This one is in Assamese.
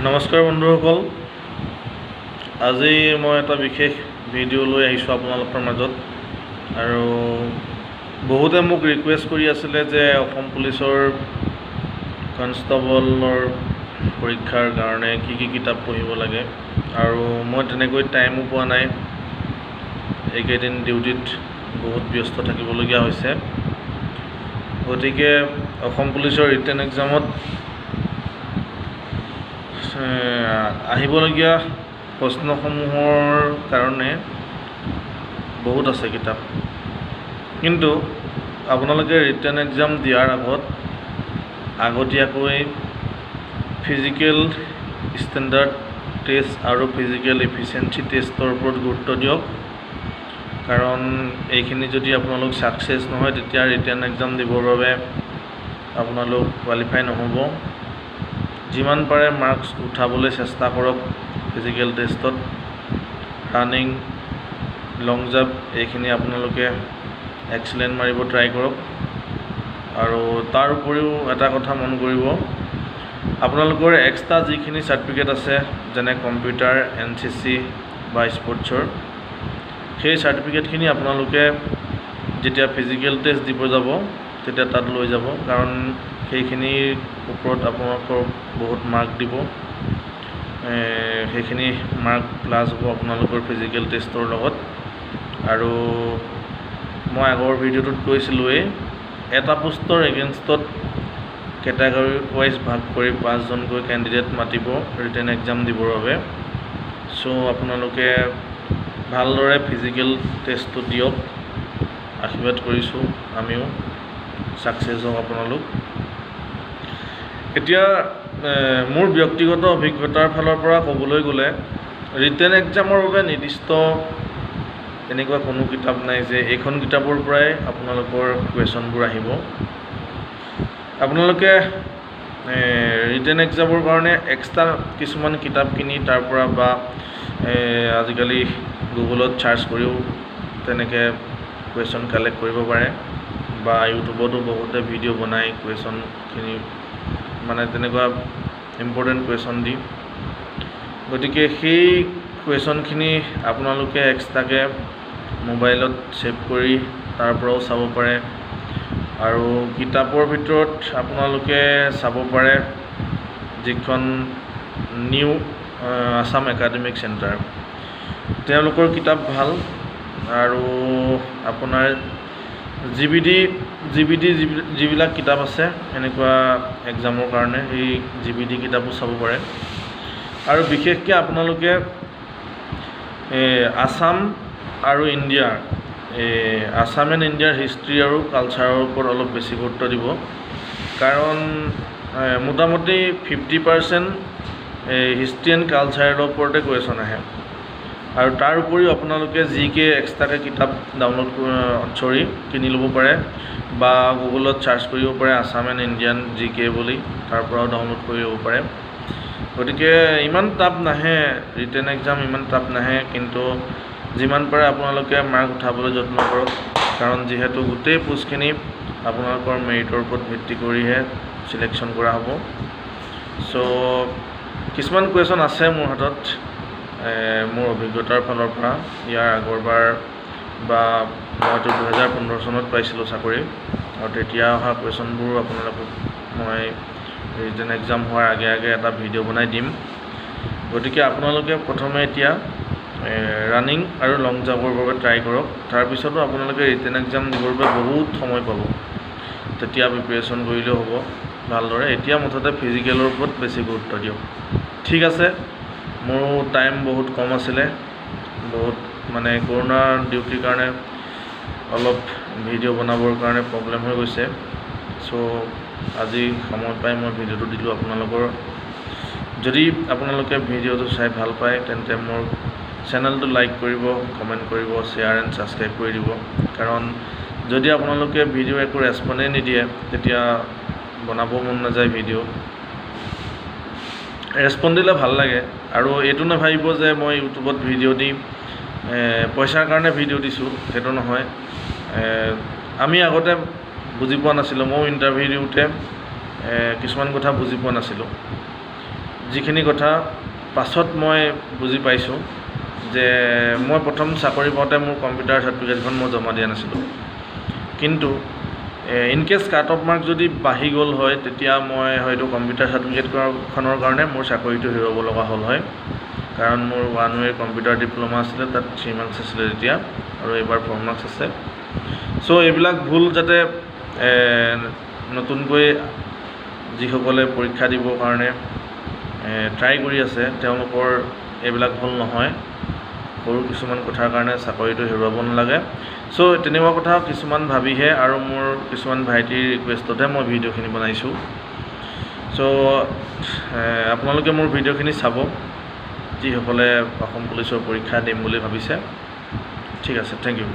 নমস্কাৰ বন্ধুসকল, আজি মই এটা বিশেষ ভিডিঅ' লৈ আহিছোঁ আপোনালোকৰ মাজত। আৰু বহুতে মোক ৰিকুৱেষ্ট কৰি আছিলে যে অসম পুলিচৰ কনষ্টেবলৰ পৰীক্ষাৰ কাৰণে কি কি কিতাপ পঢ়িব লাগে, আৰু মই তেনেকৈ টাইমো পোৱা নাই। এইকেইদিন ডিউটিত বহুত ব্যস্ত থাকিবলগীয়া হৈছে। গতিকে অসম পুলিচৰ ৰিটেন এক্সামত আহিবলগীয়া প্ৰশ্নসমূহৰ কাৰণে বহুত আছে কিতাপ, কিন্তু আপোনালোকে ৰিটেন এক্সাম দিয়াৰ আগত আগতীয়াকৈ ফিজিকেল ষ্টেণ্ডাৰ্ড টেষ্ট আৰু ফিজিকেল এফিচিয়েঞ্চি টেষ্টৰ ওপৰত গুৰুত্ব দিয়ক। কাৰণ এইখিনি যদি আপোনালোক ছাকচেছ নহয়, তেতিয়া ৰিটেন এক্সাম দিবৰ বাবে আপোনালোক কোৱালিফাই নহ'ব। যিমান পাৰে মাৰ্কছ উঠাবলৈ চেষ্টা কৰক। ফিজিকেল টেষ্টত ৰানিং, লং জাম্প এইখিনি আপোনালোকে এক্সিলেণ্ট মাৰিব ট্ৰাই কৰক। আৰু তাৰ উপৰিও এটা কথা মন কৰিব, আপোনালোকৰ এক্সট্ৰা যিখিনি চাৰ্টিফিকেট আছে, যেনে কম্পিউটাৰ, NCC বা স্পৰ্টছৰ, সেই চাৰ্টিফিকেটখিনি আপোনালোকে যেতিয়া ফিজিকেল টেষ্ট দিব যাব তেতিয়া তাত লৈ যাব। কাৰণ সেইখিনিৰ ওপৰত আপোনালোকৰ বহুত মাৰ্ক দিব। সেইখিনি মাৰ্ক প্লাছ হ'ব আপোনালোকৰ ফিজিকেল টেষ্টৰ লগত। আৰু মই আগৰ ভিডিঅ'টোত কৈছিলোঁৱেই, এটা পোষ্টৰ এগেইনষ্টত কেটেগৰী ৱাইজ ভাগ কৰি 5জনকৈ কেণ্ডিডেট মাতিব ৰিটেন এক্সাম দিবৰ বাবে। চ' আপোনালোকে ভালদৰে ফিজিকেল টেষ্টটো দিয়ক। আশীৰ্বাদ কৰিছোঁ, আমিও ছাকচেছ হওক আপোনালোক। এতিয়া মোৰ ব্যক্তিগত অভিজ্ঞতাৰ ফালৰ পৰা ক'বলৈ গ'লে, ৰিটেন এক্সামৰ বাবে নিৰ্দিষ্ট এনেকুৱা কোনো কিতাপ নাই যে এইখন কিতাপৰ পৰাই আপোনালোকৰ কুৱেশ্যনবোৰ আহিব। আপোনালোকে ৰিটেন এক্সামৰ কাৰণে এক্সট্ৰা কিছুমান কিতাপ কিনি তাৰ পৰা বা আজিকালি গুগলত ছাৰ্চ কৰিও তেনেকৈ কুৱেশ্যন কালেক্ট কৰিব পাৰে, বা ইউটিউবতো বহুতে ভিডিঅ' বনাই কুৱেশ্যনখিনি, মানে তেনেকুৱা ইম্পৰ্টেণ্ট কুৱেশ্যন দি। গতিকে সেই কুৱেশ্যনখিনি আপোনালোকে এক্সট্ৰাকৈ মোবাইলত ছেভ কৰি তাৰ পৰাও চাব পাৰে। আৰু কিতাপৰ ভিতৰত আপোনালোকে চাব পাৰে যিখন নিউ আছাম একাডেমিক চেণ্টাৰ, তেওঁলোকৰ কিতাপ ভাল। আৰু আপোনাৰ GBD যিবিলাক কিতাপ আছে এনেকুৱা এক্সামৰ কাৰণে, সেই GBD কিতাপো চাব পাৰে। আৰু বিশেষকৈ আপোনালোকে আছাম আৰু ইণ্ডিয়াৰ আছাম এণ্ড ইণ্ডিয়াৰ হিষ্ট্ৰী আৰু কালচাৰৰ ওপৰত অলপ বেছি গুৰুত্ব দিব। কাৰণ মোটামুটি 50% হিষ্ট্ৰী এণ্ড কালচাৰৰ ওপৰতে কুৱেশ্যন আহে। আৰু তাৰ উপৰিও আপোনালোকে GK এক্সট্ৰাকৈ কিতাপ কিনি ল'ব পাৰে, বা গুগলত ছাৰ্চ কৰিব পাৰে আছাম এণ্ড ইণ্ডিয়ান GK বুলি, তাৰ পৰাও ডাউনলোড কৰি ল'ব পাৰে। গতিকে ইমান টাফ নাহে, ৰিটেন এক্সাম ইমান টাফ নাহে, কিন্তু যিমান পাৰে আপোনালোকে মাৰ্ক উঠাবলৈ যত্ন কৰক। কাৰণ যিহেতু গোটেই পোষ্টখিনি আপোনালোকৰ মেৰিটৰ ওপৰত ভিত্তি কৰিহে চিলেকশ্যন কৰা হ'ব। চ' কিছুমান কুৱেশ্যন আছে মোৰ হাতত, মোৰ অভিজ্ঞতাৰ ফালৰ পৰা। ইয়াৰ আগৰবাৰ বা মইতো 2015 চনত পাইছিলোঁ চাকৰি, আৰু তেতিয়া অহা কুৱেশ্যনবোৰ আপোনালোকক মই ৰিটেন এক্সাম হোৱাৰ আগে আগে এটা ভিডিঅ' বনাই দিম। গতিকে আপোনালোকে প্ৰথমে এতিয়া ৰানিং আৰু লং জাম্পৰ বাবে ট্ৰাই কৰক। তাৰপিছতো আপোনালোকে ৰিটেন এক্সাম দিবৰ বাবে বহুত সময় পাব, তেতিয়া প্ৰিপেৰেশ্যন কৰিলেও হ'ব ভালদৰে। এতিয়া মুঠতে ফিজিকেলৰ ওপৰত বেছি গুৰুত্ব দিয়ক। ঠিক আছে, মোৰো টাইম বহুত কম আছিলে, বহুত মানে কৰোণাৰ ডিউটিৰ কাৰণে অলপ ভিডিঅ' বনাবৰ কাৰণে প্ৰব্লেম হৈ গৈছে। চ' আজি সময় পাই মই ভিডিঅ'টো দিলোঁ আপোনালোকৰ। যদি আপোনালোকে ভিডিঅ'টো চাই ভাল পায়, তেন্তে মোৰ চেনেলটো লাইক কৰিব, কমেণ্ট কৰিব, শ্বেয়াৰ এণ্ড ছাবস্ক্ৰাইব কৰি দিব। কাৰণ যদি আপোনালোকে ভিডিঅ' একো ৰেচপণ্ডেই নিদিয়ে, তেতিয়া বনাব মন নাযায় ভিডিঅ'। ৰেচপণ্ড দিলে ভাল লাগে। আৰু এইটো নাভাবিব যে মই ইউটিউবত ভিডিঅ' দি পইচাৰ কাৰণে ভিডিঅ' দিছোঁ, সেইটো নহয়। আমি আগতে বুজি পোৱা নাছিলোঁ, ময়ো ইণ্টাৰভিউ দিওঁতে কিছুমান কথা বুজি পোৱা নাছিলোঁ। যিখিনি কথা পাছত মই বুজি পাইছোঁ যে মই প্ৰথম চাকৰি পাওঁতে মোৰ কম্পিউটাৰ চাৰ্টিফিকেটখন মই জমা দিয়া নাছিলোঁ, কিন্তু ইনকেছ কাট অফ মাৰ্ক যদি বাঢ়ি গ'ল হয় তেতিয়া মই হয়তো কম্পিউটাৰ চাৰ্টিফিকেটখনৰ কাৰণে মোৰ চাকৰিটো হেৰুৱাব লগা হ'ল হয়, কাৰণ মোৰ 1 year কম্পিউটাৰ ডিপ্ল'মা আছিলে, তাত 3 marks আছিলে তেতিয়া, আৰু এইবাৰ 4 marks আছে। চ' এইবিলাক ভুল যাতে নতুনকৈ যিসকলে পৰীক্ষা দিবৰ কাৰণে ট্ৰাই কৰি আছে তেওঁলোকৰ এইবিলাক ভুল নহয়, সৰু কিছুমান কথাৰ কাৰণে চাকৰিটো হেৰুৱাব নালাগে। চ' তেনেকুৱা কথা কিছুমান ভাবিহে আৰু মোৰ কিছুমান ভাইটিৰ ৰিকুৱেষ্টতহে মই ভিডিঅ'খিনি বনাইছোঁ। চ' আপোনালোকে মোৰ ভিডিঅ'খিনি চাব যিসকলে অসম পুলিচৰ পৰীক্ষা দিম বুলি ভাবিছে। ঠিক আছে, থেংক ইউ।